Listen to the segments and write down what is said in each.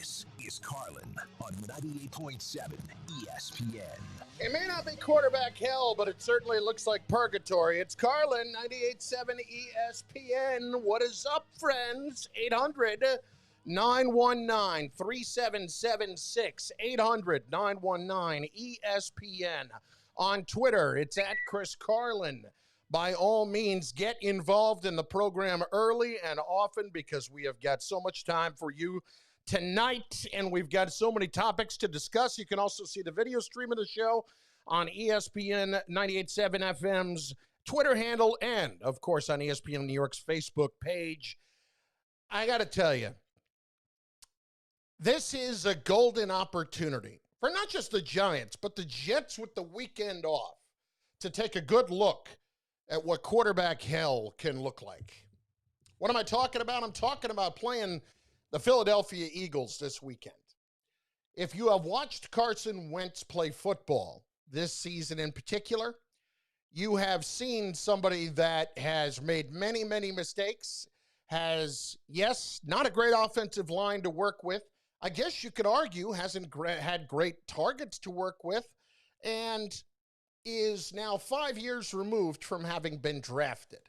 This is Carlin on 98.7 ESPN. It may not be quarterback hell, but it certainly looks like purgatory. It's Carlin, 98.7 ESPN. What is up, friends? 800-919-3776. 800-919-ESPN. On Twitter, it's at Chris Carlin. By all means, get involved in the program early and often because we have got so much time for you tonight, and we've got so many topics to discuss. You can also see the video stream of the show on ESPN 98.7 FM's Twitter handle and, of course, on ESPN New York's Facebook page. I got to tell you, this is a golden opportunity for not just the Giants, but the Jets with the weekend off to take a good look at what quarterback hell can look like. What am I talking about? I'm talking about playing the Philadelphia Eagles this weekend. If you have watched Carson Wentz play football this season in particular, you have seen somebody that has made many, many mistakes, has, yes, not a great offensive line to work with. I guess you could argue hasn't had great targets to work with, and is now 5 years removed from having been drafted.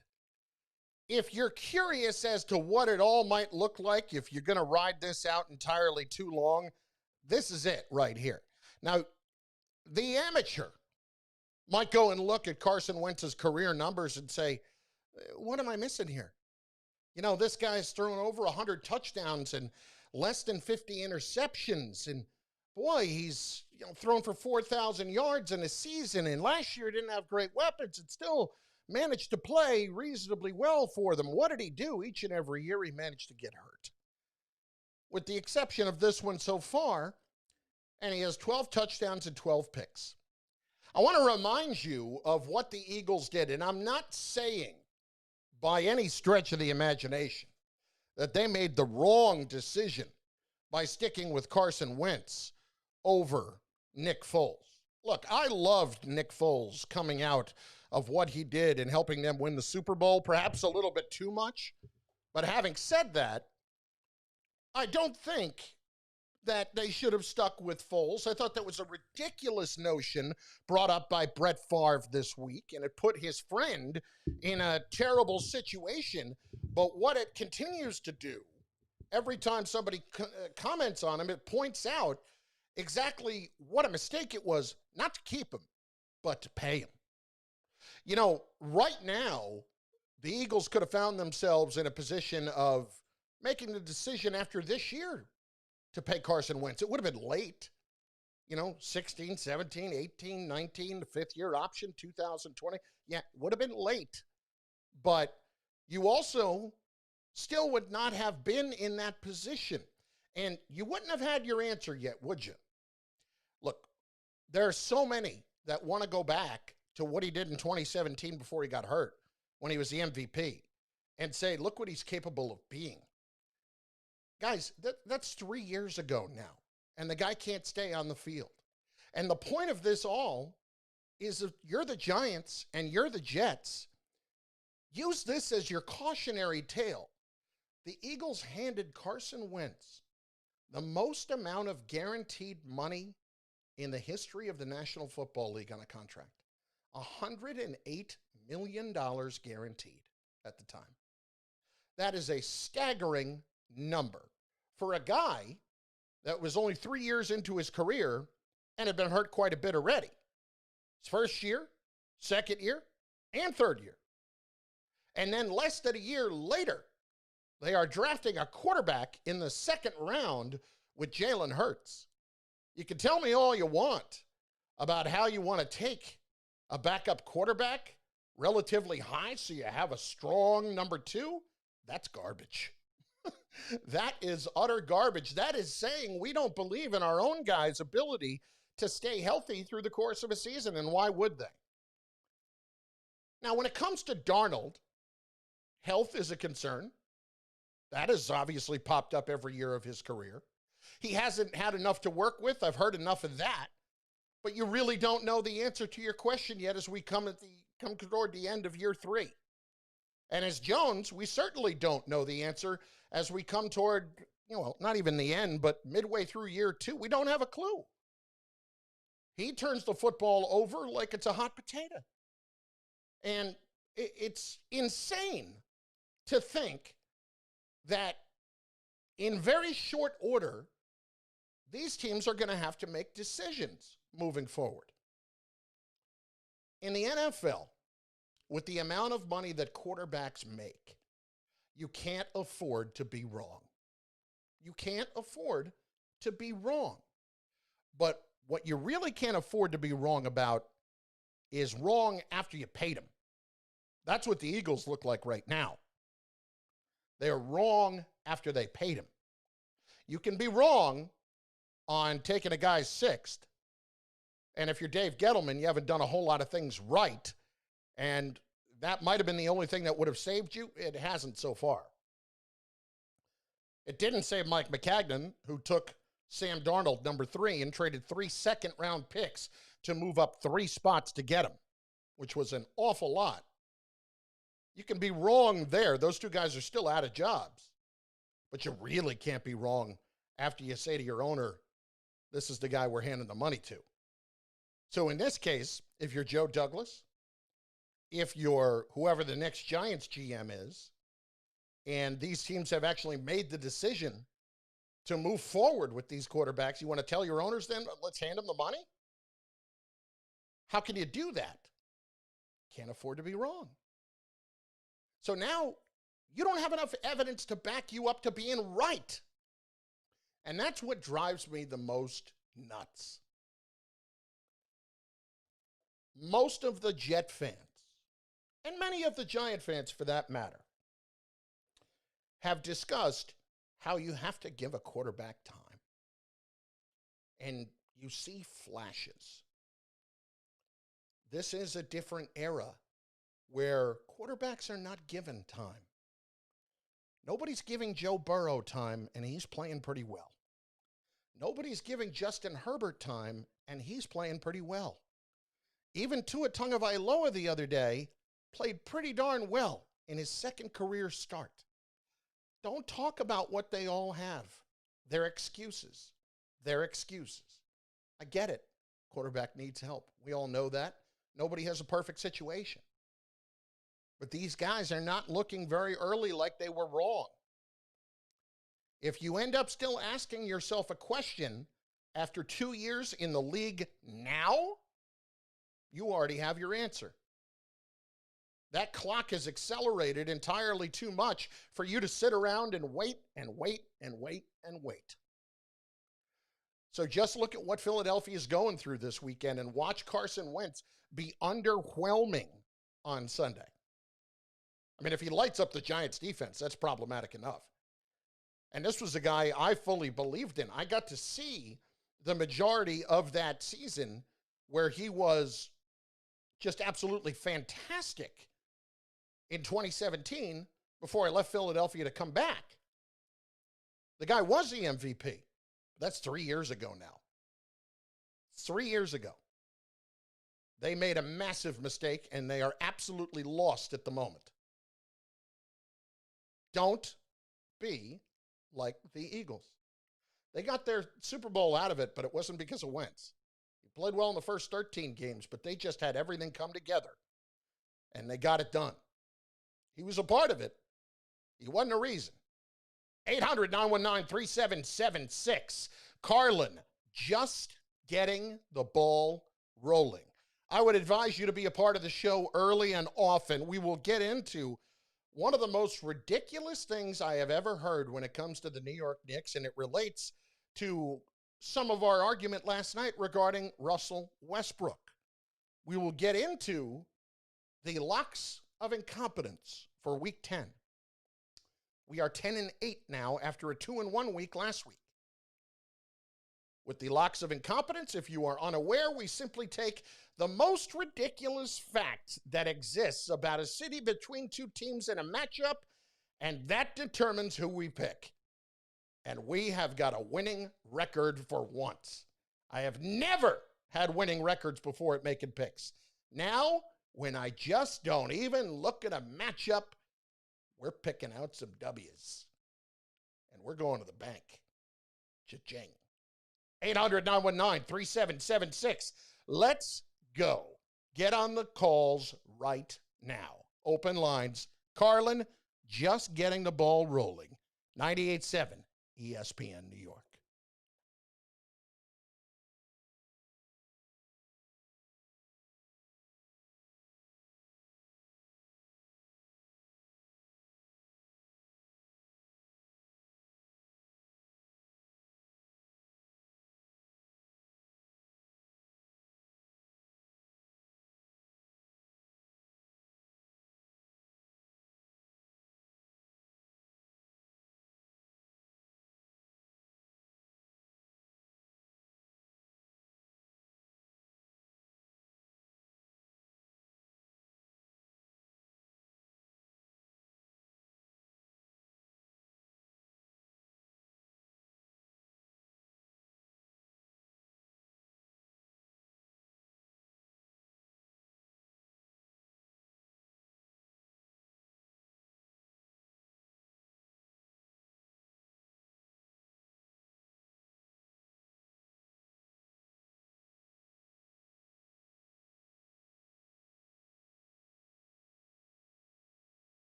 If you're curious as to what it all might look like if you're going to ride this out entirely too long, this is it right here. Now, the amateur might go and look at Carson Wentz's career numbers and say, what am I missing here? You know, this guy's thrown over 100 touchdowns and less than 50 interceptions. And boy, he's thrown for 4,000 yards in a season. And last year didn't have great weapons and still managed to play reasonably well for them. What did he do? Each and every year he managed to get hurt. With the exception of this one so far, and he has 12 touchdowns and 12 picks. I want to remind you of what the Eagles did, and I'm not saying by any stretch of the imagination that they made the wrong decision by sticking with Carson Wentz over Nick Foles. Look, I loved Nick Foles coming out of what he did in helping them win the Super Bowl, perhaps a little bit too much. But having said that, I don't think that they should have stuck with Foles. I thought that was a ridiculous notion brought up by Brett Favre this week, and it put his friend in a terrible situation. But what it continues to do, every time somebody comments on him, it points out exactly what a mistake it was not to keep him, but to pay him. You know, right now, the Eagles could have found themselves in a position of making the decision after this year to pay Carson Wentz. It would have been late, 16, 17, 18, 19, the fifth-year option, 2020. Yeah, would have been late. But you also still would not have been in that position. And you wouldn't have had your answer yet, would you? Look, there are so many that want to go back to what he did in 2017 before he got hurt, when he was the MVP, and say, look what he's capable of being. Guys, that's 3 years ago now, and the guy can't stay on the field. And the point of this all is if you're the Giants and you're the Jets, use this as your cautionary tale. The Eagles handed Carson Wentz the most amount of guaranteed money in the history of the National Football League on a contract. $108 million guaranteed at the time. That is a staggering number for a guy that was only 3 years into his career and had been hurt quite a bit already. His first year, second year, and third year. And then less than a year later, they are drafting a quarterback in the second round with Jalen Hurts. You can tell me all you want about how you want to take a backup quarterback relatively high so you have a strong number two. That's garbage. That is utter garbage. That is saying we don't believe in our own guys' ability to stay healthy through the course of a season, and why would they? Now, when it comes to Darnold, health is a concern. That has obviously popped up every year of his career. He hasn't had enough to work with. I've heard enough of that. But you really don't know the answer to your question yet as we come toward the end of year 3. And as Jones, we certainly don't know the answer as we come toward not even the end, but midway through year 2, we don't have a clue. He turns the football over like it's a hot potato. And it's insane to think that in very short order, these teams are going to have to make decisions moving forward. In the NFL, with the amount of money that quarterbacks make, you can't afford to be wrong. You can't afford to be wrong. But what you really can't afford to be wrong about is wrong after you paid them. That's what the Eagles look like right now. They're wrong after they paid him. You can be wrong on taking a guy 6th, and if you're Dave Gettleman, you haven't done a whole lot of things right, and that might have been the only thing that would have saved you. It hasn't so far. It didn't save Mike McCagnon, who took Sam Darnold, number 3, and traded 3 second-round picks to move up 3 spots to get him, which was an awful lot. You can be wrong there. Those 2 guys are still out of jobs. But you really can't be wrong after you say to your owner, this is the guy we're handing the money to. So in this case, if you're Joe Douglas, if you're whoever the next Giants GM is, and these teams have actually made the decision to move forward with these quarterbacks, you want to tell your owners then, let's hand them the money? How can you do that? Can't afford to be wrong. So now you don't have enough evidence to back you up to being right. And that's what drives me the most nuts. Most of the Jet fans, and many of the Giant fans for that matter, have discussed how you have to give a quarterback time. And you see flashes. This is a different era where quarterbacks are not given time. Nobody's giving Joe Burrow time, and he's playing pretty well. Nobody's giving Justin Herbert time, and he's playing pretty well. Even Tua Tagovailoa the other day played pretty darn well in his second career start. Don't talk about what they all have. They're excuses. They're excuses. I get it. Quarterback needs help. We all know that. Nobody has a perfect situation. But these guys are not looking very early like they were wrong. If you end up still asking yourself a question after 2 years in the league now, you already have your answer. That clock has accelerated entirely too much for you to sit around and wait and wait and wait and wait. So just look at what Philadelphia is going through this weekend and watch Carson Wentz be underwhelming on Sunday. I mean, if he lights up the Giants defense, that's problematic enough. And this was a guy I fully believed in. I got to see the majority of that season where he was just absolutely fantastic in 2017 before I left Philadelphia to come back. The guy was the MVP. That's 3 years ago now. 3 years ago. They made a massive mistake, and they are absolutely lost at the moment. Don't be like the Eagles. They got their Super Bowl out of it, but it wasn't because of Wentz. He played well in the first 13 games, but they just had everything come together, and they got it done. He was a part of it. He wasn't a reason. 800-919-3776. Carlin, just getting the ball rolling. I would advise you to be a part of the show early and often. We will get into one of the most ridiculous things I have ever heard when it comes to the New York Knicks, and it relates to some of our argument last night regarding Russell Westbrook. We will get into the locks of incompetence for Week 10. We are 10-8 now after a 2-1 week last week. With the locks of incompetence, if you are unaware, we simply take the most ridiculous fact that exists about a city between two teams in a matchup, and that determines who we pick. And we have got a winning record for once. I have never had winning records before at making picks. Now, when I just don't even look at a matchup, we're picking out some W's. And We're going to the bank. Cha-ching. 800-919-3776. Let's go. Get on the calls right now. Open lines. Carlin, just getting the ball rolling. 98.7 ESPN New York.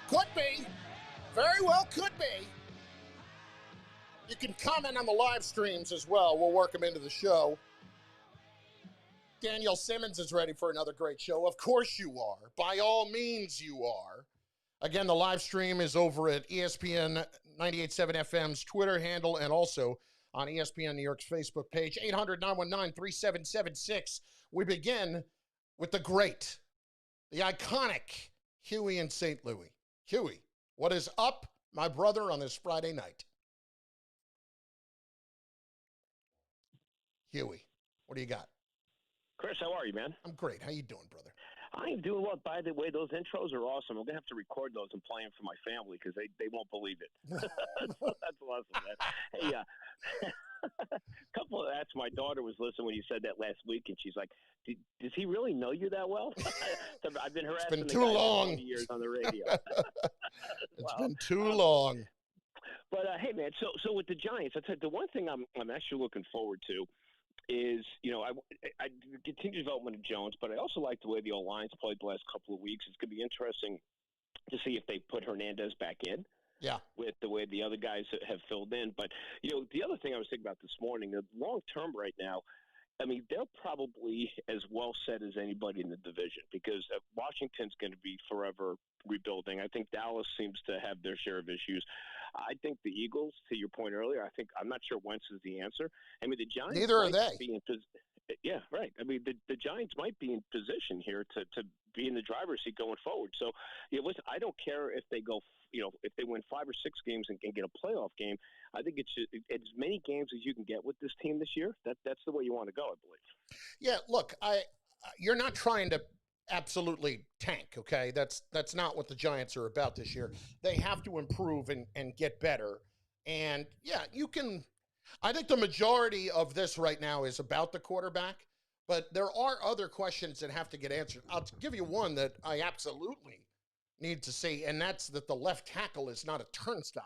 Could be. Very well could be. You can comment on the live streams as well. We'll work them into the show. Daniel Simmons is ready for another great show. Of course you are. By all means you are. Again, the live stream is over at ESPN 98.7 FM's Twitter handle and also on ESPN New York's Facebook page. 800-919-3776. We begin with the great, the iconic Huey in St. Louis. Huey, what is up, my brother, on this Friday night? Huey, what do you got? Chris, how are you, man? I'm great. How you doing, brother? I'm doing well. By the way, those intros are awesome. I'm going to have to record those and play them for my family because they won't believe it. That's awesome, man. Hey, That's my daughter was listening when you said that last week, and she's like, "Does he really know you that well?" I've been It's harassing been the too guy for long. 20 years on the radio. It's Well, been too long. but hey, man. So with the Giants, I tell you, the one thing I'm actually looking forward to is, I continue development of Jones, but I also like the way the O-line's played the last couple of weeks. It's going to be interesting to see if they put Hernandez back in. Yeah. With the way the other guys have filled in. But, the other thing I was thinking about this morning, the long term right now, I mean, they're probably as well set as anybody in the division because Washington's going to be forever rebuilding. I think Dallas seems to have their share of issues. I think the Eagles, to your point earlier, I'm not sure Wentz is the answer. I mean, the Giants Neither are they. Yeah, right. I mean, the Giants might be in position here to be in the driver's seat going forward. So, listen, I don't care if they go, if they win 5 or 6 games and can get a playoff game. I think it's as many games as you can get with this team this year. That's the way you want to go, I believe. Yeah, look, you're not trying to absolutely tank, okay? That's not what the Giants are about this year. They have to improve and get better. And yeah, I think the majority of this right now is about the quarterback, but there are other questions that have to get answered. I'll give you one that I absolutely need to see, and that's that the left tackle is not a turnstile.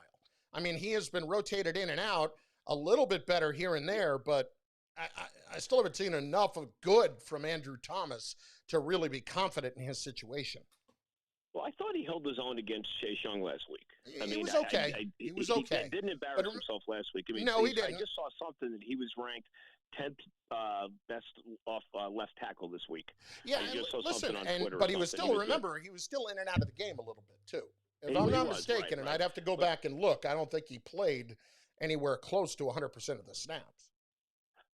I mean, he has been rotated in and out a little bit better here and there, but I still haven't seen enough of good from Andrew Thomas to really be confident in his situation. Well, I thought he held his own against Chase Young last week. He was okay. He was okay. He didn't embarrass himself last week. I mean, no, he didn't. I just saw something that he was ranked 10th best off left tackle this week. Yeah, listen, but he was still, remember, he was still in and out of the game a little bit, too. If I'm not mistaken, and I'd have to go back and look, I don't think he played anywhere close to 100% of the snaps.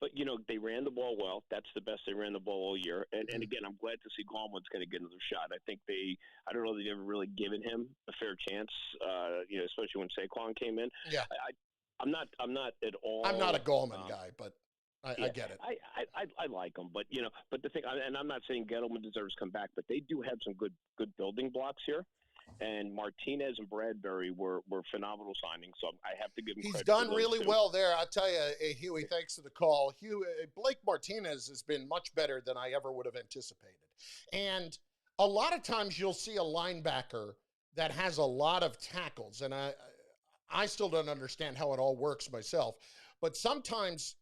But, they ran the ball well. That's the best they ran the ball all year. And again, I'm glad to see Gallman's going to get another shot. I think I don't know if they've ever really given him a fair chance, especially when Saquon came in. Yeah. I'm not at all. I'm not a Gallman guy, but I get it. I like him, but but the thing, and I'm not saying Gettleman deserves to come back, but they do have some good building blocks here. And Martinez and Bradbury were phenomenal signings, so I have to give him credit. He's done really well there. I'll tell you, Huey, thanks for the call. Blake Martinez has been much better than I ever would have anticipated. And a lot of times you'll see a linebacker that has a lot of tackles, and I still don't understand how it all works myself. But sometimes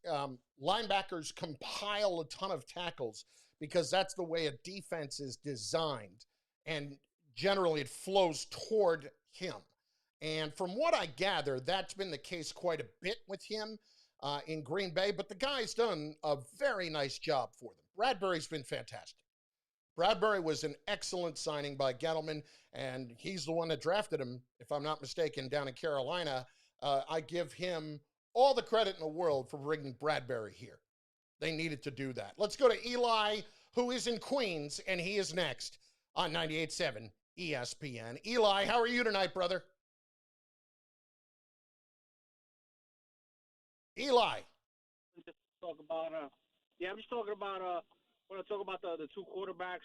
linebackers compile a ton of tackles because that's the way a defense is designed. And generally it flows toward him. And from what I gather, that's been the case quite a bit with him in Green Bay. But the guy's done a very nice job for them. Bradbury's been fantastic. Bradbury was an excellent signing by Gettleman, and he's the one that drafted him, if I'm not mistaken, down in Carolina. I give him all the credit in the world for bringing Bradbury here. They needed to do that. Let's go to Eli, who is in Queens, and he is next on 98.7 ESPN. Eli, how are you tonight, brother? Eli. Talk about I'm just talking about when I talk about the 2 quarterbacks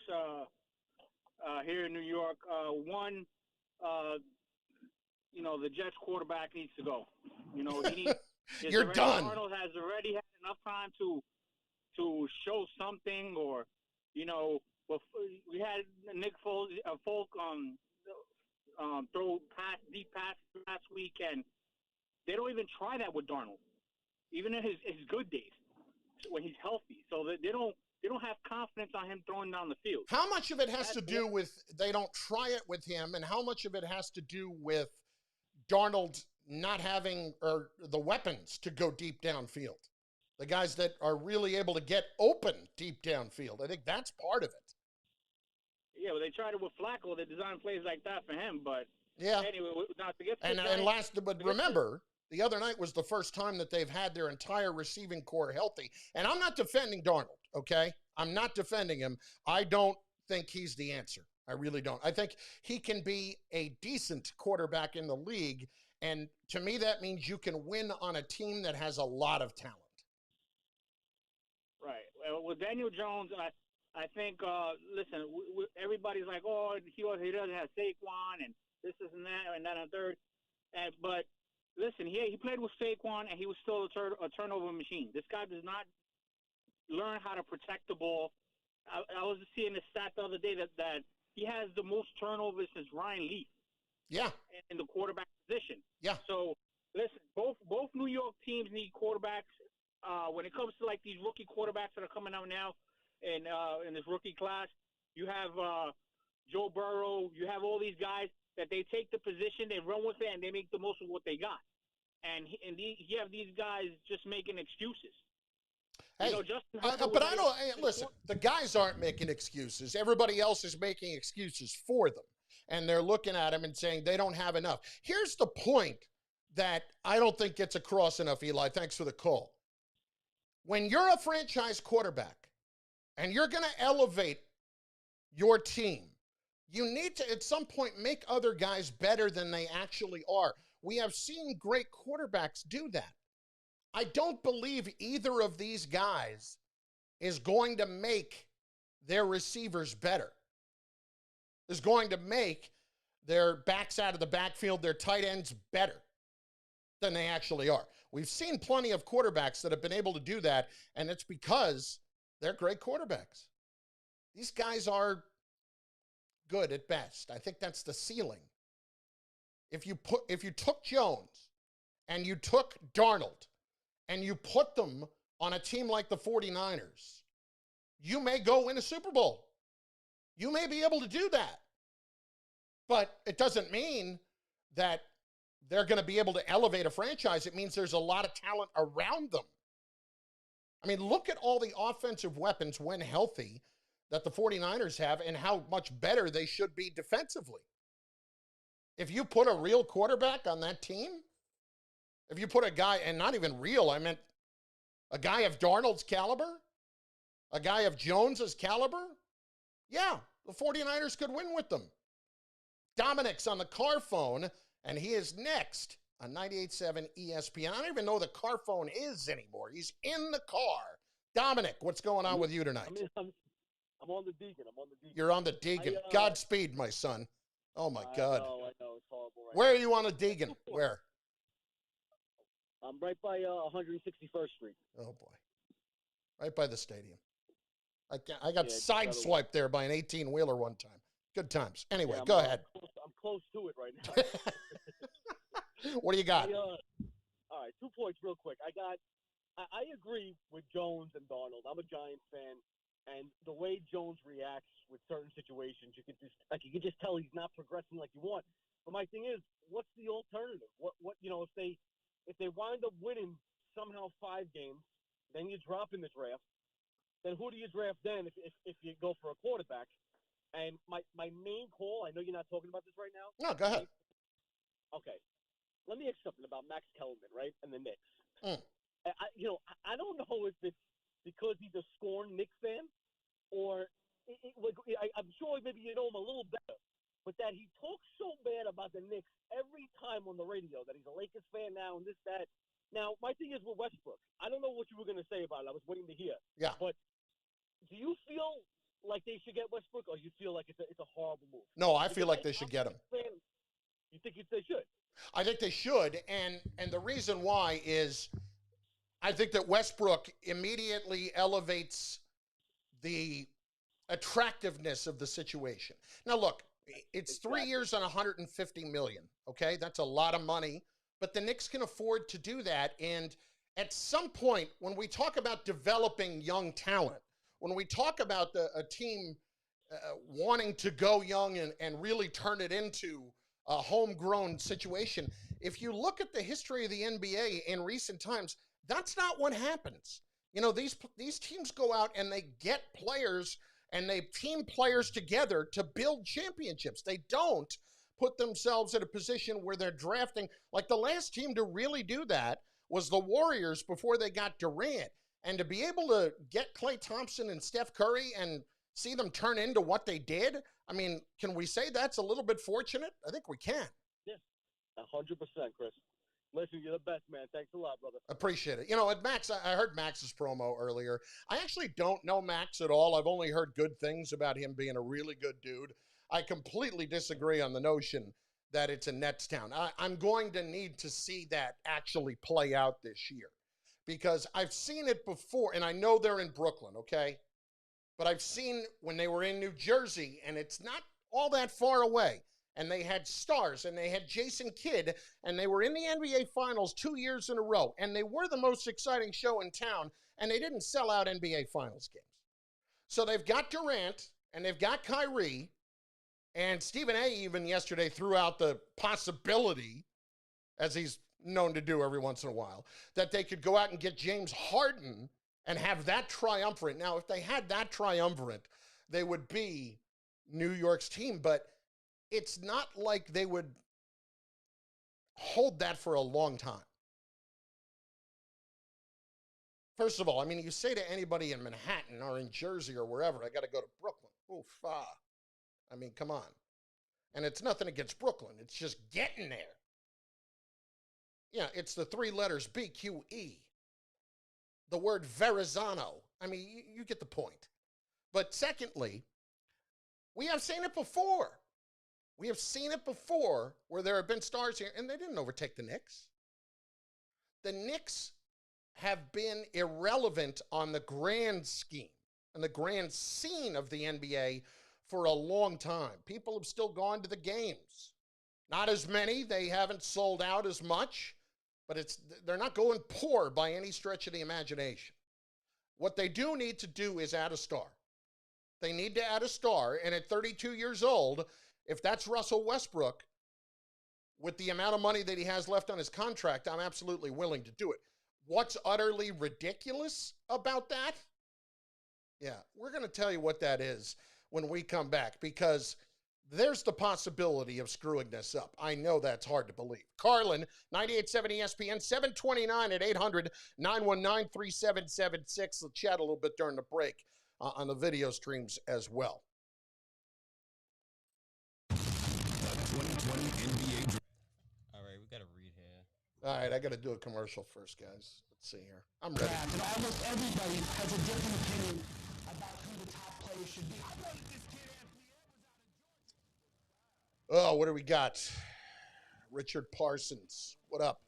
here in New York. One, the Jets quarterback needs to go. He needs. You're done. Arnold has already had enough time to show something, or we had Nick Folk throw deep pass last week, and they don't even try that with Darnold, even in his good days when he's healthy. So they don't have confidence on him throwing down the field. How much of it has to do with they don't try it with him, and how much of it has to do with Darnold not having the weapons to go deep downfield? The guys that are really able to get open deep downfield. I think that's part of it. Yeah, well, they tried it with Flacco. They designed plays like that for him, but yeah. Anyway, not to get to but remember, the other night was the first time that they've had their entire receiving core healthy. And I'm not defending Darnold, okay? I'm not defending him. I don't think he's the answer. I really don't. I think he can be a decent quarterback in the league, and to me that means you can win on a team that has a lot of talent. Right. Well, with Daniel Jones, I think, listen, everybody's like, oh, he doesn't have Saquon and this and that and that and third. But listen, he played with Saquon, and he was still a turnover machine. This guy does not learn how to protect the ball. I was seeing a stat the other day that he has the most turnovers since Ryan Leaf. Yeah. In the quarterback position. Yeah. So listen, both New York teams need quarterbacks. When it comes to like these rookie quarterbacks that are coming out now in this rookie class, you have Joe Burrow. You have all these guys that they take the position, they run with it, and they make the most of what they got. And you have these guys just making excuses. Hey, you know, but I don't. Hey, listen, the guys aren't making excuses. Everybody else is making excuses for them. And they're looking at him and saying they don't have enough. Here's the point that I don't think gets across enough, Eli. Thanks for the call. When you're a franchise quarterback and you're going to elevate your team, you need to, at some point, make other guys better than they actually are. We have seen great quarterbacks do that. I don't believe either of these guys is going to make their receivers better, is going to make their backs out of the backfield, their tight ends better than they actually are. We've seen plenty of quarterbacks that have been able to do that, and it's because they're great quarterbacks. These guys are good at best. I think that's the ceiling. If you took Jones and you took Darnold and you put them on a team like the 49ers, you may go win a Super Bowl. You may be able to do that. But it doesn't mean that they're going to be able to elevate a franchise. It means there's a lot of talent around them. I mean, look at all the offensive weapons when healthy that the 49ers have and how much better they should be defensively. If you put a real quarterback on that team, if you put a guy, and not even real, I meant a guy of Darnold's caliber, a guy of Jones's caliber, yeah, the 49ers could win with them. Dominic's on the car phone, and he is next on 98.7 ESPN. I don't even know what the car phone is anymore. He's in the car. Dominic, what's going on with you tonight? I'm on the Deegan. You're on the Deegan. Godspeed, my son. Oh, my God. I know. It's horrible right Where are you on the Deegan? Where? I'm right by 161st Street. Oh, boy. Right by the stadium. I got sideswiped there by an 18-wheeler one time. Good times. Anyway, go ahead. I'm close to it right now. What do you got? All right, 2 points real quick. I agree with Jones and Darnold. I'm a Giants fan, and the way Jones reacts with certain situations, you can just tell he's not progressing like you want. But my thing is, what's the alternative? What if they wind up winning somehow 5 games, then you drop in the draft. Then who do you draft then if you go for a quarterback? And my main call, I know you're not talking about this right now. No, go ahead. Okay. Let me ask something about Max Kellerman, right, and the Knicks. I don't know if it's because he's a scorned Knicks fan or I'm sure maybe you know him a little better, but that he talks so bad about the Knicks every time on the radio that he's a Lakers fan now and this, that. Now, my thing is with Westbrook. I don't know what you were going to say about it. I was waiting to hear. Yeah. But do you feel like they should get Westbrook, or you feel like it's a horrible move? No, I feel like they should get him. You think they should? I think they should, and the reason why is I think that Westbrook immediately elevates the attractiveness of the situation. Now, look, it's 3 years on $150 million, okay? That's a lot of money, but the Knicks can afford to do that, and at some point, when we talk about developing young talent, when we talk about a team wanting to go young and really turn it into a homegrown situation, if you look at the history of the NBA in recent times, that's not what happens. You know, these teams go out and they get players and they team players together to build championships. They don't put themselves in a position where they're drafting. Like the last team to really do that was the Warriors before they got Durant. And to be able to get Klay Thompson and Steph Curry and see them turn into what they did, I mean, can we say that's a little bit fortunate? I think we can. Yeah, 100%, Chris. Listen, you're the best, man. Thanks a lot, brother. Appreciate it. You know, at Max, I heard Max's promo earlier. I actually don't know Max at all. I've only heard good things about him being a really good dude. I completely disagree on the notion that it's a Nets town. I'm going to need to see that actually play out this year because I've seen it before, and I know they're in Brooklyn, okay? But I've seen when they were in New Jersey, and it's not all that far away, and they had stars, and they had Jason Kidd, and they were in the NBA Finals 2 years in a row, and they were the most exciting show in town, and they didn't sell out NBA Finals games. So they've got Durant, and they've got Kyrie, and Stephen A. even yesterday threw out the possibility, as he's known to do every once in a while, that they could go out and get James Harden and have that triumvirate. Now, if they had that triumvirate, they would be New York's team, but it's not like they would hold that for a long time. First of all, I mean, you say to anybody in Manhattan or in Jersey or wherever, I got to go to Brooklyn. Oof, I mean, come on. And it's nothing against Brooklyn. It's just getting there. Yeah, it's the three letters BQE. The word Verrazano. I mean, you get the point. But secondly, we have seen it before. We have seen it before where there have been stars here, and they didn't overtake the Knicks. The Knicks have been irrelevant on the grand scheme and the grand scene of the NBA for a long time. People have still gone to the games. Not as many. They haven't sold out as much, but they're not going poor by any stretch of the imagination. What they do need to do is add a star. They need to add a star, and at 32 years old, if that's Russell Westbrook, with the amount of money that he has left on his contract, I'm absolutely willing to do it. What's utterly ridiculous about that? Yeah, we're going to tell you what that is when we come back, because there's the possibility of screwing this up. I know that's hard to believe. Carlin, 98.7 ESPN, 729 at 800-919-3776. We'll chat a little bit during the break on the video streams as well. 2020 NBA. All right, we got to read here. All right, I got to do a commercial first, guys. Let's see here. I'm ready. And almost everybody has a different opinion about who the top player should be. I know this kid Anthony Edwards out of Georgia. Oh, what do we got? Richard Parsons. What up?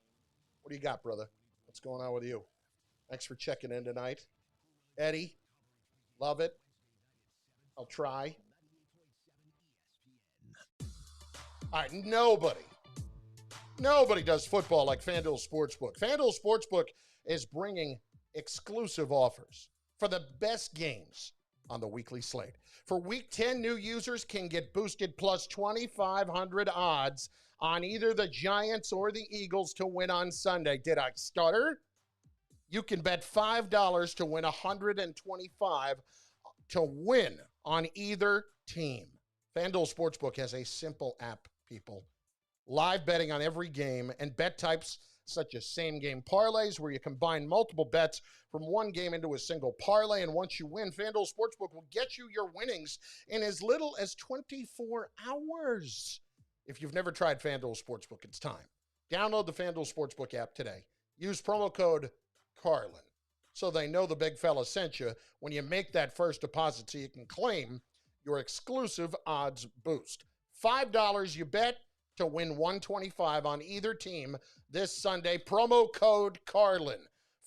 What do you got, brother? What's going on with you? Thanks for checking in tonight. Eddie, love it. I'll try. All right, nobody does football like FanDuel Sportsbook. FanDuel Sportsbook is bringing exclusive offers for the best games on the weekly slate. For Week 10, new users can get boosted plus 2,500 odds on either the Giants or the Eagles to win on Sunday. Did I stutter? You can bet $5 to win $125 to win on either team. FanDuel Sportsbook has a simple app, people. Live betting on every game and bet types such as same-game parlays where you combine multiple bets from one game into a single parlay. And once you win, FanDuel Sportsbook will get you your winnings in as little as 24 hours. If you've never tried FanDuel Sportsbook, it's time. Download the FanDuel Sportsbook app today. Use promo code Carlin so they know the big fella sent you when you make that first deposit so you can claim your exclusive odds boost. $5 you bet to win $125 on either team this Sunday. Promo code Carlin.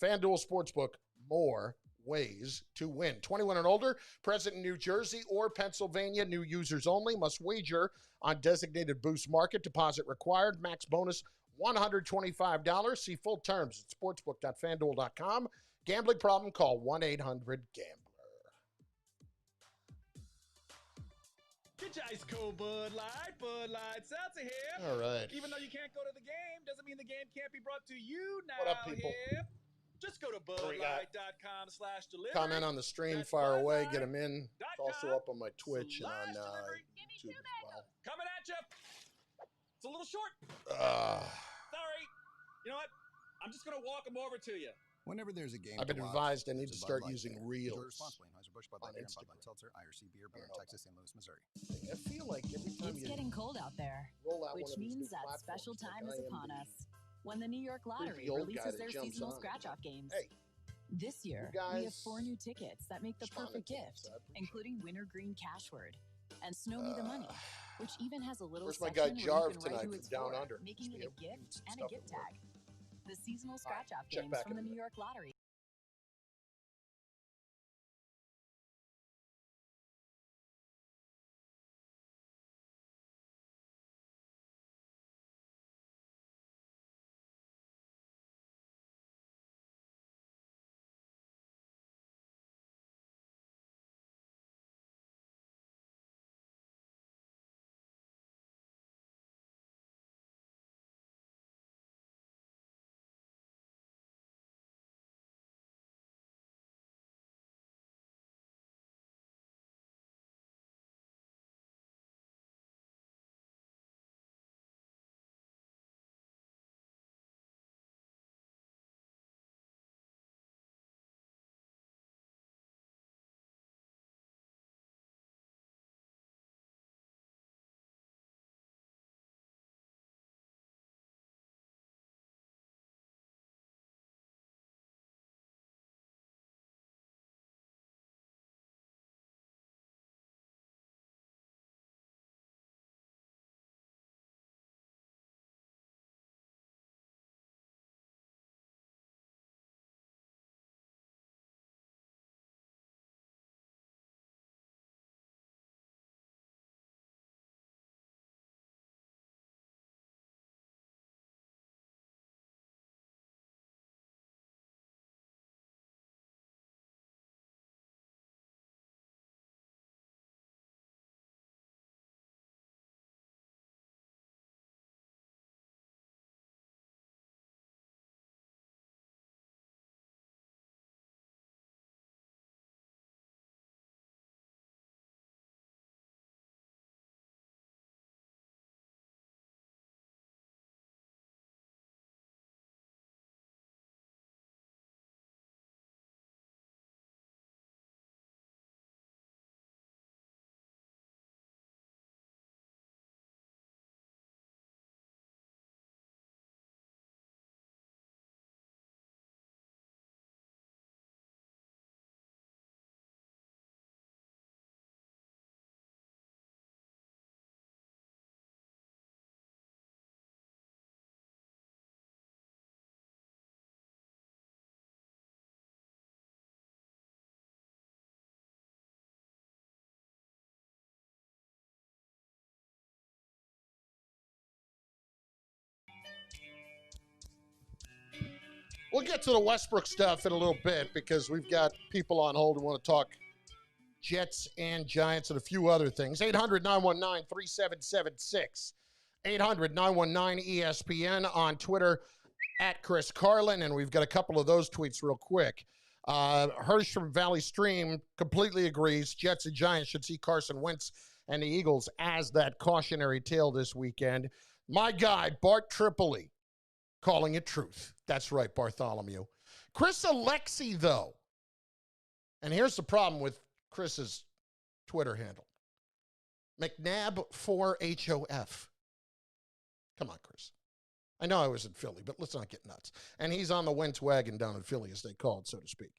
FanDuel Sportsbook, more ways to win. 21 and older, present in New Jersey or Pennsylvania. New users only. Must wager on designated Boost Market. Deposit required. Max bonus $125. See full terms at sportsbook.fanduel.com. Gambling problem? Call 1-800-GAMBLER. Get your ice cold Bud Light Seltzer here. All right. Even though you can't go to the game, doesn't mean the game can't be brought to you now. What up, people? Here. Just go to budlight.com/delivery. Comment on the stream, That's fire away, Budlight. get them in. It's also up on my Twitch and on /delivery. YouTube as well. Coming at you. It's a little short. Sorry. You know what? I'm just going to walk them over to you. Whenever there's a game, I've been to watch, advised I need there's to a start Bud Light using there. reels Enjoy responsibly. Anheuser-Busch, Bud on Light Beer, and Bud Light Instagram. Seltzer, IRC Beer, Brewing, Texas, St. Louis, Missouri. I feel like every time It's you getting cold out there, roll out which one of these means new that platforms, special like time is I am upon the us when the New York Lottery creepy old guy releases that their jumps seasonal on. scratch-off games. Hey, This year, you we have guys 4 new tickets that make the responded perfect to us. gift, I appreciate including Winter Green Cashword. and Snow Me the Money, which even has a little Where's my section guy where you Jarv can write tonight who from it's Down for, Under? making it a gift and a Stuff gift at work. tag. The seasonal All right, scratch-off check games back from in the a New minute. York Lottery. We'll get to the Westbrook stuff in a little bit because we've got people on hold who want to talk Jets and Giants and a few other things. 800-919-3776. 800-919-ESPN on Twitter at Chris Carlin. And we've got a couple of those tweets real quick. Hirsch from Valley Stream completely agrees. Jets and Giants should see Carson Wentz and the Eagles as that cautionary tale this weekend. My guy, Bart Tripoli, calling it truth. That's right, Bartholomew. Chris Alexi, though. And here's the problem with Chris's Twitter handle. McNabb4HOF. Come on, Chris. I know I was in Philly, but let's not get nuts. And he's on the Wentz wagon down in Philly, as they call it, so to speak.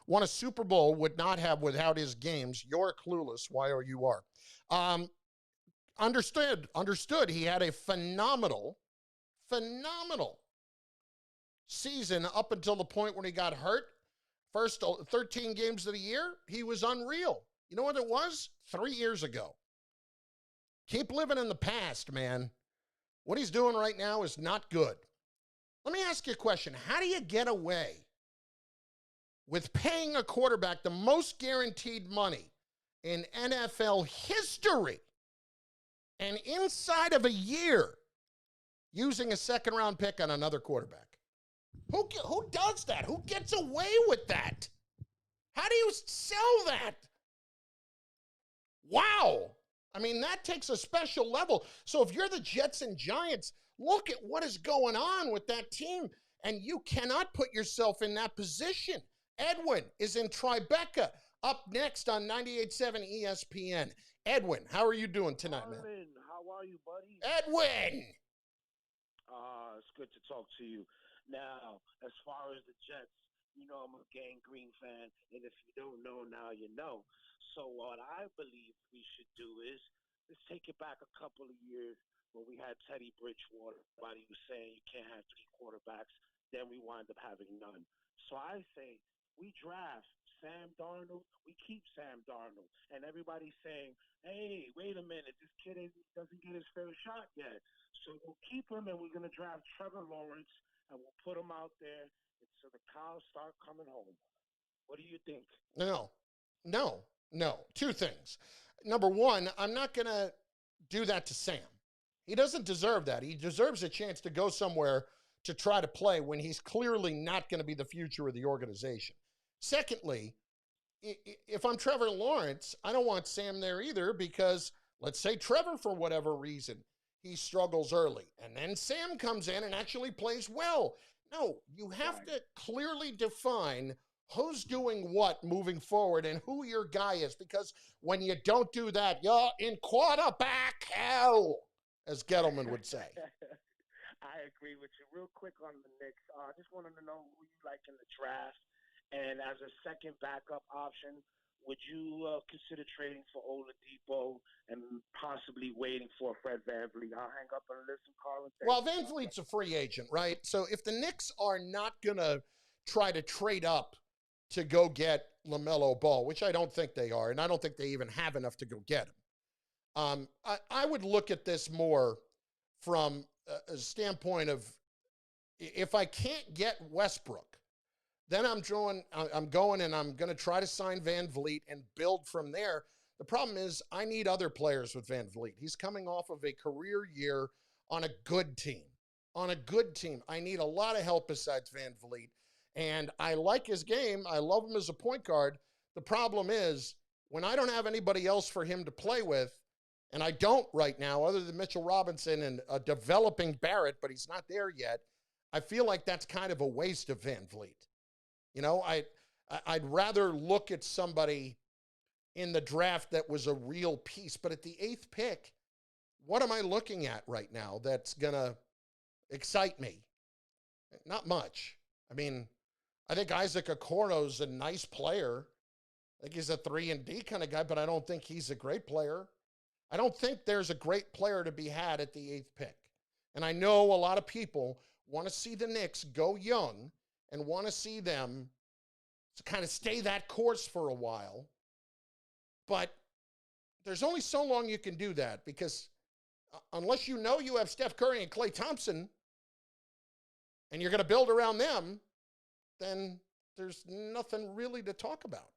Won a Super Bowl, would not have without his games. You're clueless. Why are you are? Understood. He had a phenomenal season up until the point when he got hurt. First 13 games of the year, he was unreal. You know what it was? 3 years ago. Keep living in the past, man. What he's doing right now is not good. Let me ask you a question. How do you get away with paying a quarterback the most guaranteed money in NFL history and inside of a year using a second-round pick on another quarterback? Who does that? Who gets away with that? How do you sell that? Wow. I mean, that takes a special level. So if you're the Jets and Giants, look at what is going on with that team, and you cannot put yourself in that position. Edwin is in Tribeca, up next on 98.7 ESPN. Edwin, how are you doing tonight, man? Carlin, how are you, buddy? Edwin! It's good to talk to you. Now, as far as the Jets, you know I'm a Gang Green fan, and if you don't know, now you know. So what I believe we should do is let's take it back a couple of years when we had Teddy Bridgewater. Everybody was saying you can't have 3 quarterbacks. Then we wind up having none. So I say we draft Sam Darnold, we keep Sam Darnold. And everybody's saying, hey, wait a minute, this kid doesn't get his fair shot yet. So we'll keep him, and we're going to draft Trevor Lawrence, and we'll put him out there until the cows start coming home. What do you think? No. Two things. Number one, I'm not going to do that to Sam. He doesn't deserve that. He deserves a chance to go somewhere to try to play when he's clearly not going to be the future of the organization. Secondly, if I'm Trevor Lawrence, I don't want Sam there either, because let's say Trevor, for whatever reason, he struggles early, and then Sam comes in and actually plays well. No, you have to clearly define who's doing what moving forward and who your guy is, because when you don't do that, you're in quarterback hell, as Gettleman would say. I agree with you. Real quick on the Knicks, I just wanted to know who you like in the draft. And as a second backup option, would you consider trading for Oladipo and possibly waiting for Fred VanVleet? I'll hang up and listen, Carlin. Well, VanVleet's a free agent, right? So if the Knicks are not going to try to trade up to go get LaMelo Ball, which I don't think they are, and I don't think they even have enough to go get him, I would look at this more from a standpoint of, if I can't get Westbrook, then I'm going and I'm going to try to sign VanVleet and build from there. The problem is I need other players with VanVleet. He's coming off of a career year on a good team. I need a lot of help besides VanVleet. And I like his game. I love him as a point guard. The problem is when I don't have anybody else for him to play with, and I don't right now, other than Mitchell Robinson and a developing Barrett, but he's not there yet, I feel like that's kind of a waste of VanVleet. You know, I'd rather look at somebody in the draft that was a real piece. But at the 8th pick, what am I looking at right now that's going to excite me? Not much. I mean, I think Isaac Okoro's a nice player. I think he's a 3-and-D kind of guy, but I don't think he's a great player. I don't think there's a great player to be had at the 8th pick. And I know a lot of people want to see the Knicks go young and want to see them to kind of stay that course for a while. But there's only so long you can do that, because unless you know you have Steph Curry and Klay Thompson and you're going to build around them, then there's nothing really to talk about.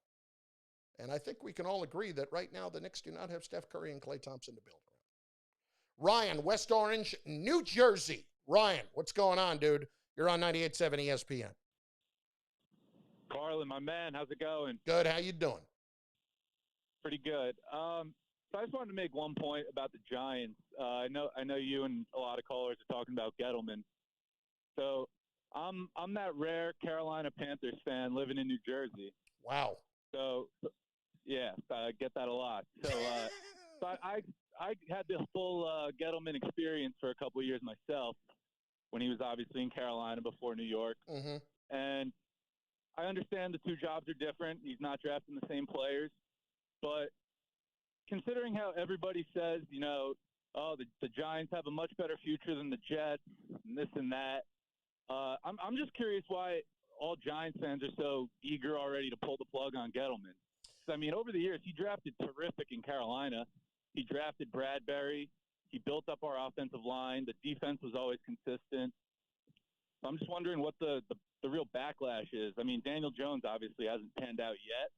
And I think we can all agree that right now the Knicks do not have Steph Curry and Klay Thompson to build around. Ryan, West Orange, New Jersey. Ryan, what's going on, dude? You're on 98.7 ESPN. Carlin, my man, how's it going? Good. How you doing? Pretty good. So I just wanted to make one point about the Giants. I know you and a lot of callers are talking about Gettleman. So I'm that rare Carolina Panthers fan living in New Jersey. Wow. So yeah, I get that a lot. So I had the full Gettleman experience for a couple of years myself when he was obviously in Carolina before New York. Mm-hmm. And I understand the two jobs are different. He's not drafting the same players. But considering how everybody says, you know, oh, the Giants have a much better future than the Jets and this and that, I'm just curious why all Giants fans are so eager already to pull the plug on Gettleman. I mean, over the years, he drafted terrific in Carolina. He drafted Bradbury. He built up our offensive line. The defense was always consistent. So I'm just wondering what the real backlash is. I mean, Daniel Jones obviously hasn't panned out yet,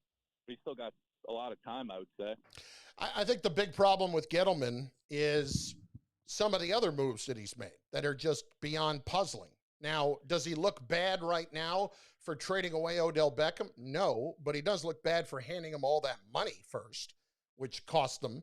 but he's still got a lot of time, I would say. I think the big problem with Gettleman is some of the other moves that he's made that are just beyond puzzling. Now, does he look bad right now for trading away Odell Beckham? No, but he does look bad for handing him all that money first, which cost them.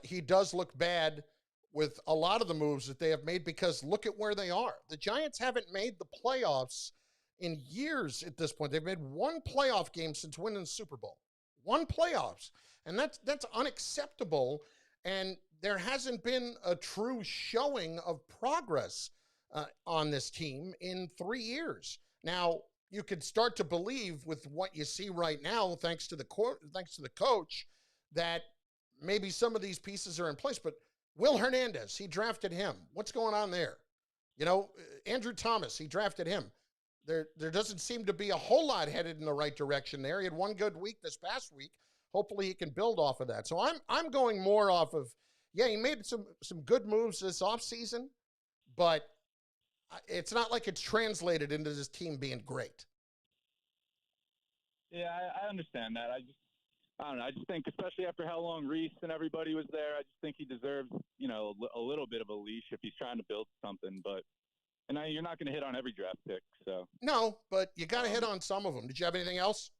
He does look bad with a lot of the moves that they have made, because look at where they are. The Giants haven't made the playoffs in years at this point. They've made one playoff game since winning the Super Bowl. One playoffs. And that's unacceptable. And there hasn't been a true showing of progress on this team in 3 years. Now, you could start to believe with what you see right now, thanks to the coach, that maybe some of these pieces are in place, but Will Hernandez, he drafted him. What's going on there? You know, Andrew Thomas, he drafted him. There doesn't seem to be a whole lot headed in the right direction there. He had one good week this past week. Hopefully he can build off of that. So I'm going more off of, yeah, he made some good moves this offseason, but it's not like it's translated into this team being great. Yeah, I understand that. I don't know. I just think, especially after how long Reese and everybody was there, I just think he deserves, you know, a little bit of a leash if he's trying to build something. But and you're not going to hit on every draft pick, so no. But you got to hit on some of them. Did you have anything else?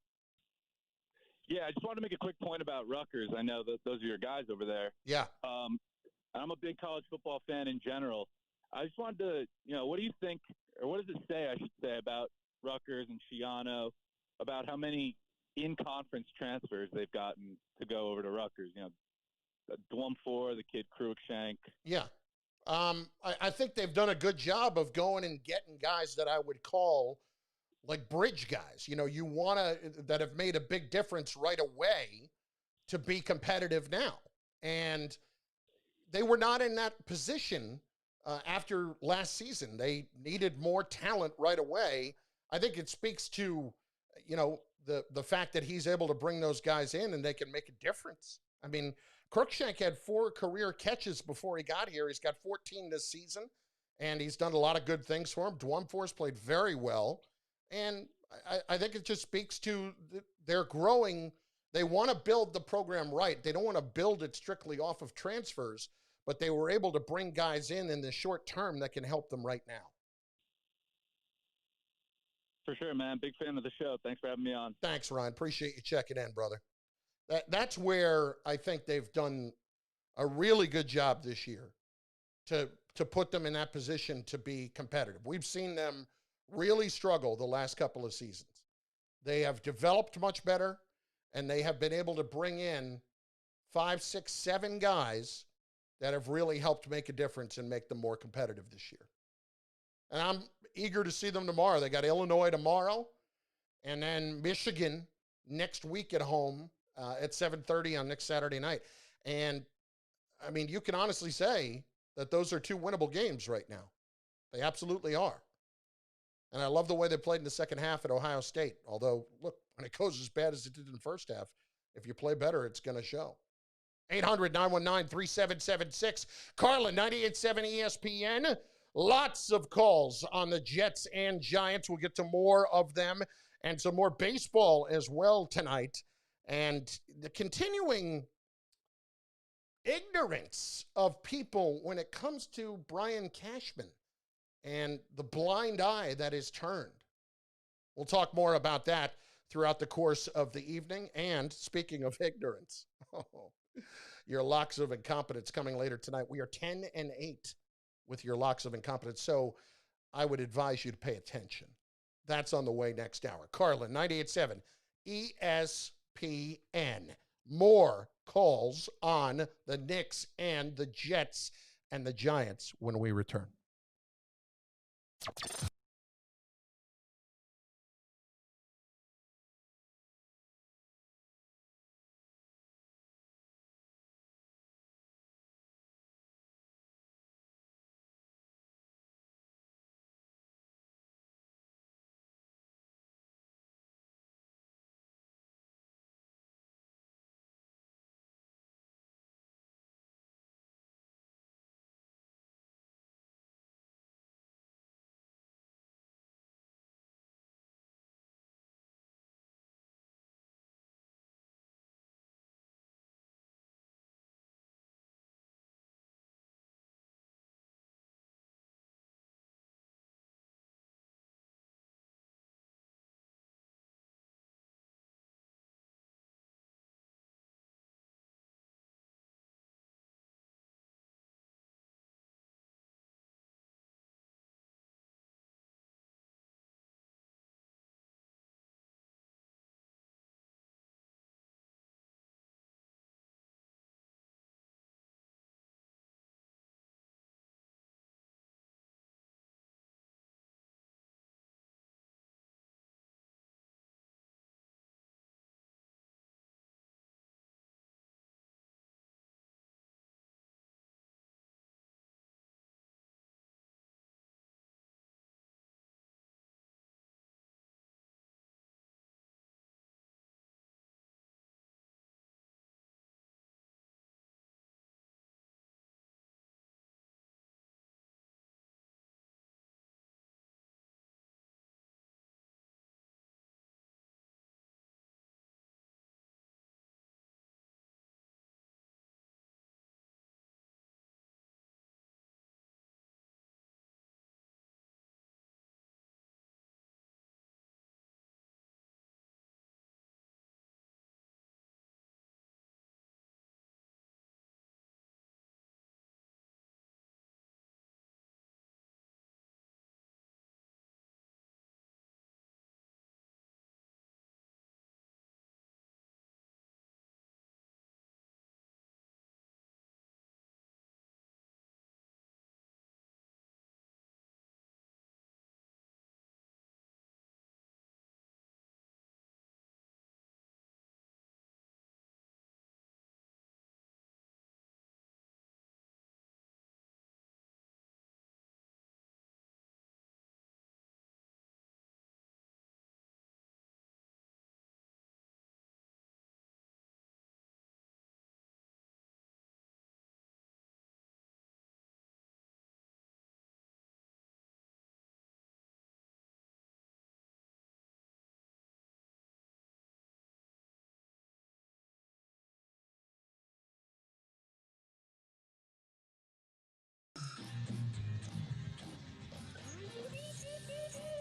Yeah, I just wanted to make a quick point about Rutgers. I know that those are your guys over there. Yeah. I'm a big college football fan in general. I just wanted to, you know, what do you think, or what does it say, I should say, about Rutgers and Schiano, about how many in-conference transfers they've gotten to go over to Rutgers? You know, Dwumfor, the kid Cruikshank. Yeah. I think they've done a good job of going and getting guys that I would call like bridge guys. You know, you want to, that have made a big difference right away to be competitive now. And they were not in that position after last season. They needed more talent right away. I think it speaks to, you know, the fact that he's able to bring those guys in and they can make a difference. I mean, Cruikshank had 4 career catches before he got here. He's got 14 this season, and he's done a lot of good things for him. Dwumfor's played very well, and I think it just speaks to they're growing. They want to build the program right. They don't want to build it strictly off of transfers, but they were able to bring guys in the short term that can help them right now. For sure, man. Big fan of the show. Thanks for having me on. Thanks, Ryan. Appreciate you checking in, brother. That's where I think they've done a really good job this year to put them in that position to be competitive. We've seen them really struggle the last couple of seasons. They have developed much better, and they have been able to bring in 5, 6, 7 guys that have really helped make a difference and make them more competitive this year. And I'm eager to see them tomorrow. They got Illinois tomorrow, and then Michigan next week at home at 7:30 on next Saturday night. And, I mean, you can honestly say that those are 2 winnable games right now. They absolutely are. And I love the way they played in the second half at Ohio State. Although, look, when it goes as bad as it did in the first half, if you play better, it's going to show. 800-919-3776. Carlin, 98.7 ESPN. Lots of calls on the Jets and Giants. We'll get to more of them and some more baseball as well tonight. And the continuing ignorance of people when it comes to Brian Cashman and the blind eye that is turned. We'll talk more about that throughout the course of the evening. And speaking of ignorance, your locks of incompetence coming later tonight. We are 10-8 with your locks of incompetence. So I would advise you to pay attention. That's on the way next hour. Carlin, 98.7 ESPN. More calls on the Knicks and the Jets and the Giants when we return.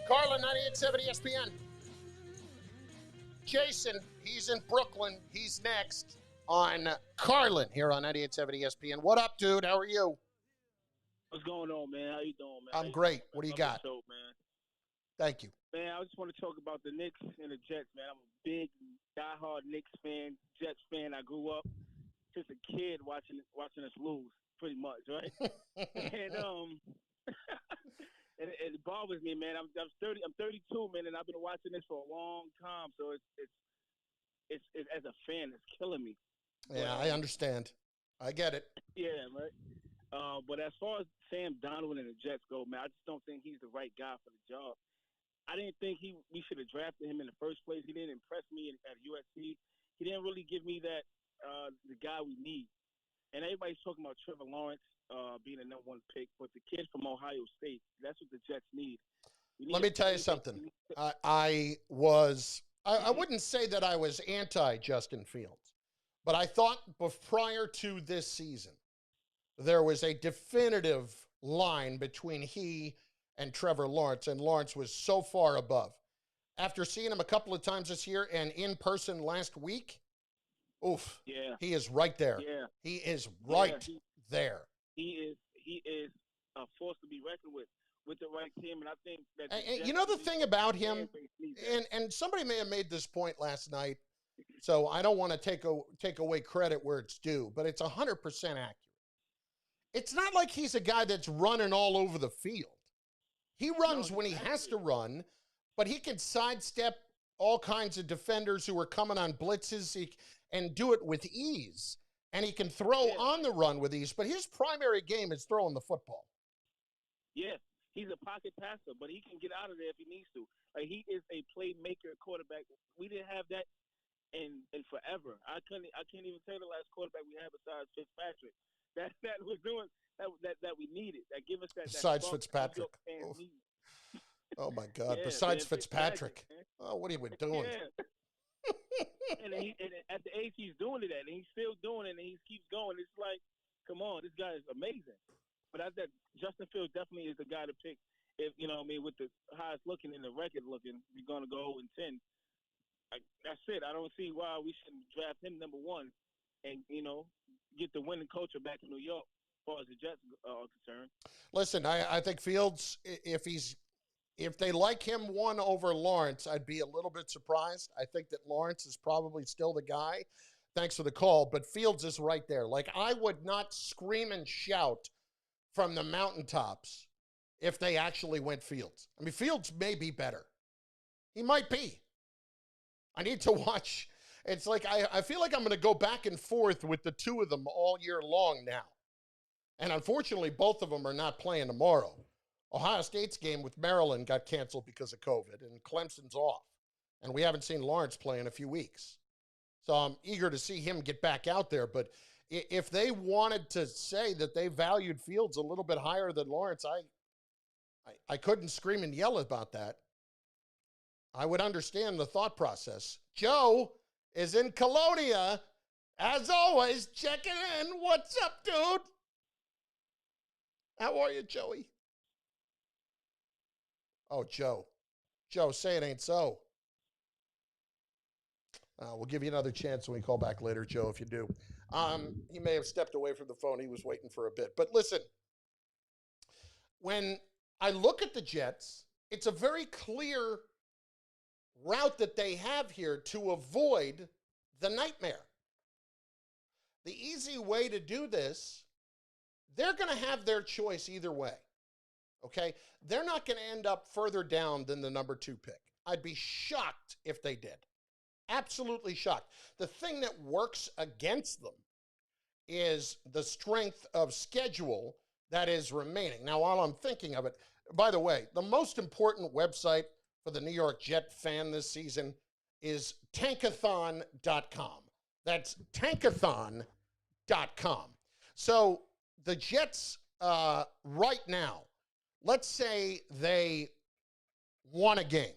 Carlin, 98.7 ESPN. Jason, he's in Brooklyn. He's next on Carlin here on 98.7 ESPN. What up, dude? How are you? What's going on, man? How you doing, man? I'm great. What do you got? Show, man. Thank you. Man, I just want to talk about the Knicks and the Jets, man. I'm a big, diehard Knicks fan, Jets fan. I grew up since a kid watching us lose, pretty much, right? and and it bothers me, man. I'm 32, man, and I've been watching this for a long time. So it's as a fan, it's killing me. Yeah, I understand. I get it. Yeah, right. But as far as Sam Donald and the Jets go, man, I just don't think he's the right guy for the job. I didn't think we should have drafted him in the first place. He didn't impress me at USC. He didn't really give me that the guy we need. And everybody's talking about Trevor Lawrence being a number one pick, but the kid from Ohio State, that's what the Jets need. Let me tell you something. I wouldn't say that I was anti-Justin Fields, but I thought prior to this season, there was a definitive line between he and Trevor Lawrence, and Lawrence was so far above. After seeing him a couple of times this year and in person last week, oof, yeah, he is right there. Yeah. He is right there. He is a force to be reckoned with the right team, and I think that. And you know the thing about him, and somebody may have made this point last night, so I don't want to take away credit where it's due, but it's 100% accurate. It's not like he's a guy that's running all over the field. He runs when he has to run, but he can sidestep all kinds of defenders who are coming on blitzes and do it with ease. And he can throw on the run with ease, but his primary game is throwing the football. Yeah, he's a pocket passer, but he can get out of there if he needs to. Like, he is a playmaker quarterback. We didn't have that in forever. I can't even tell you the last quarterback we had besides Fitzpatrick. That was doing that we needed. That give us that. Besides Fitzpatrick. Oh my God! Yeah, besides man, Fitzpatrick. Oh, what are you doing? Yeah. and at the age he's doing it at, and he's still doing it, and he keeps going. It's like, come on, this guy is amazing. But I think Justin Fields definitely is the guy to pick. If you know what I mean, with the highest looking and the record looking, we're gonna go 0-10. That's it. I don't see why we shouldn't draft him number one, and get the winning culture back in New York as far as the Jets are concerned. Listen, I think Fields, if they like him one over Lawrence, I'd be a little bit surprised. I think that Lawrence is probably still the guy. Thanks for the call, but Fields is right there. Like, I would not scream and shout from the mountaintops if they actually went Fields. I mean, Fields may be better. He might be. I need to watch. It's like I feel like I'm going to go back and forth with the two of them all year long now. And unfortunately, both of them are not playing tomorrow. Ohio State's game with Maryland got canceled because of COVID, and Clemson's off. And we haven't seen Lawrence play in a few weeks. So I'm eager to see him get back out there. But if they wanted to say that they valued Fields a little bit higher than Lawrence, I couldn't scream and yell about that. I would understand the thought process. Joe is in Colonia. As always, checking in. What's up, dude? How are you, Joey? Oh, Joe. Joe, say it ain't so. We'll give you another chance when we call back later, Joe, if you do. He may have stepped away from the phone. He was waiting for a bit. But listen, when I look at the Jets, it's a very clear route that they have here to avoid the nightmare. The easy way to do this, they're going to have their choice either way. Okay? They're not going to end up further down than the number 2 pick. I'd be shocked if they did. Absolutely shocked. The thing that works against them is the strength of schedule that is remaining. Now, while I'm thinking of it, by the way, the most important website for the New York Jet fan this season is tankathon.com. That's tankathon.com. So the Jets right now, let's say they won a game.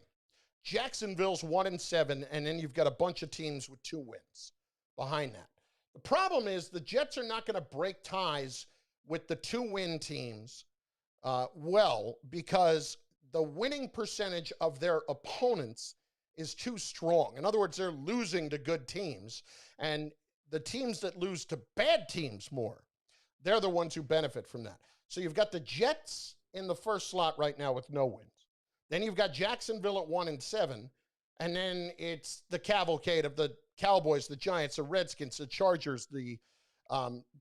Jacksonville's 1-7, and then you've got a bunch of teams with 2 wins behind that. The problem is the Jets are not going to break ties with the 2-win teams because the winning percentage of their opponents is too strong. In other words, they're losing to good teams, and the teams that lose to bad teams more, they're the ones who benefit from that. So you've got the Jets in the first slot right now with no wins. Then you've got Jacksonville at 1-7, and then it's the cavalcade of the Cowboys, the Giants, the Redskins, the Chargers, the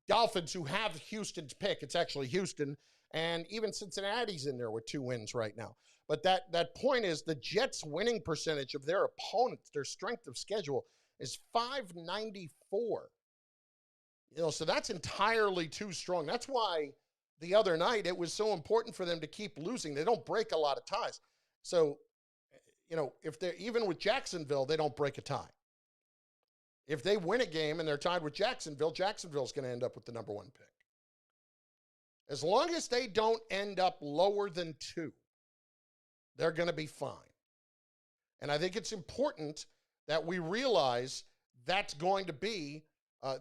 Dolphins, who have Houston's pick. It's actually Houston, and even Cincinnati's in there with 2 wins right now. But that point is the Jets' winning percentage of their opponents, their strength of schedule, is .594. So that's entirely too strong. That's why the other night it was so important for them to keep losing. They don't break a lot of ties. So, if they're even with Jacksonville, they don't break a tie. If they win a game and they're tied with Jacksonville, Jacksonville's going to end up with the number 1 pick. As long as they don't end up lower than 2, they're going to be fine. And I think it's important that we realize that's going to be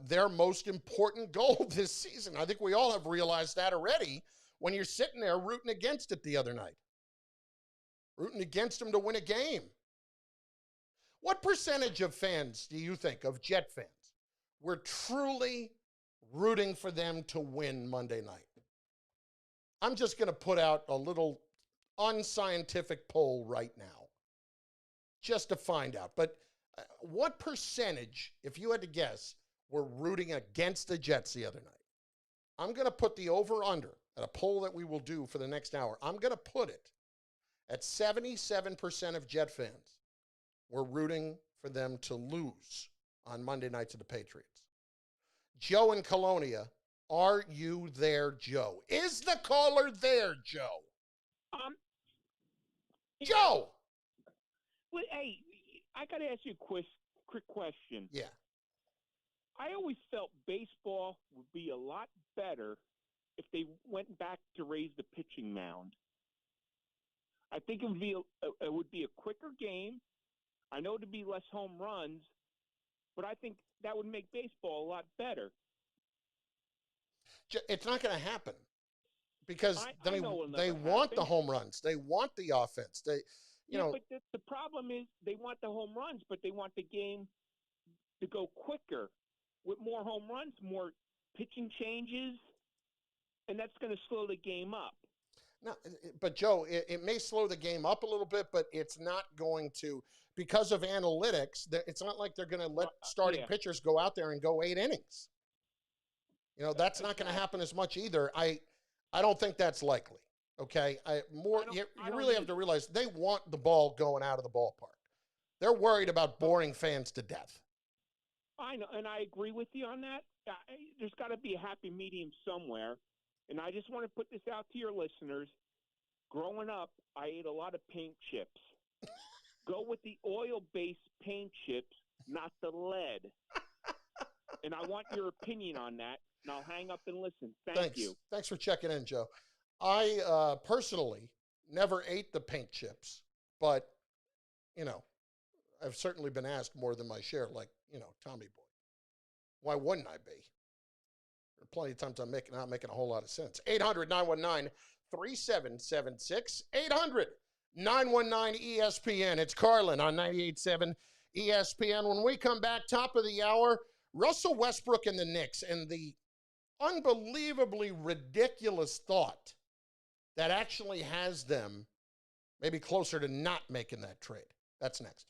their most important goal this season. I think we all have realized that already when you're sitting there rooting against it the other night. Rooting against them to win a game. What percentage of fans do you think, of Jet fans, were truly rooting for them to win Monday night? I'm just going to put out a little unscientific poll right now just to find out. But what percentage, if you had to guess, were rooting against the Jets the other night? I'm going to put the over-under at a poll that we will do for the next hour. I'm going to put it at 77% of Jet fans were rooting for them to lose on Monday night to the Patriots. Joe in Colonia, are you there, Joe? Is the caller there, Joe? Joe! Well, hey, I got to ask you a quick question. Yeah. I always felt baseball would be a lot better if they went back to raise the pitching mound. I think it would be a quicker game. I know it'd be less home runs, but I think that would make baseball a lot better. It's not going to happen because they want happen. the home runs. They want the offense. But the problem is they want the home runs, but they want the game to go quicker with more home runs, more pitching changes, and that's going to slow the game up. No, but Joe, it may slow the game up a little bit, but it's not going to, because of analytics, it's not like they're going to let starting pitchers go out there and go 8 innings. That's not going to happen as much either. I don't think that's likely. Okay, you really have to realize they want the ball going out of the ballpark. They're worried about boring fans to death. I know, and I agree with you on that. There's got to be a happy medium somewhere. And I just want to put this out to your listeners. Growing up, I ate a lot of paint chips. Go with the oil-based paint chips, not the lead. And I want your opinion on that, and I'll hang up and listen. Thank you. Thanks for checking in, Joe. I personally never ate the paint chips, but, I've certainly been asked more than my share, like, Tommy Boy. Why wouldn't I be? There are plenty of times I'm not making a whole lot of sense. 800-919-3776. 800-919-ESPN. It's Carlin on 98.7 ESPN. When we come back, top of the hour, Russell Westbrook and the Knicks, and the unbelievably ridiculous thought that actually has them maybe closer to not making that trade. That's next.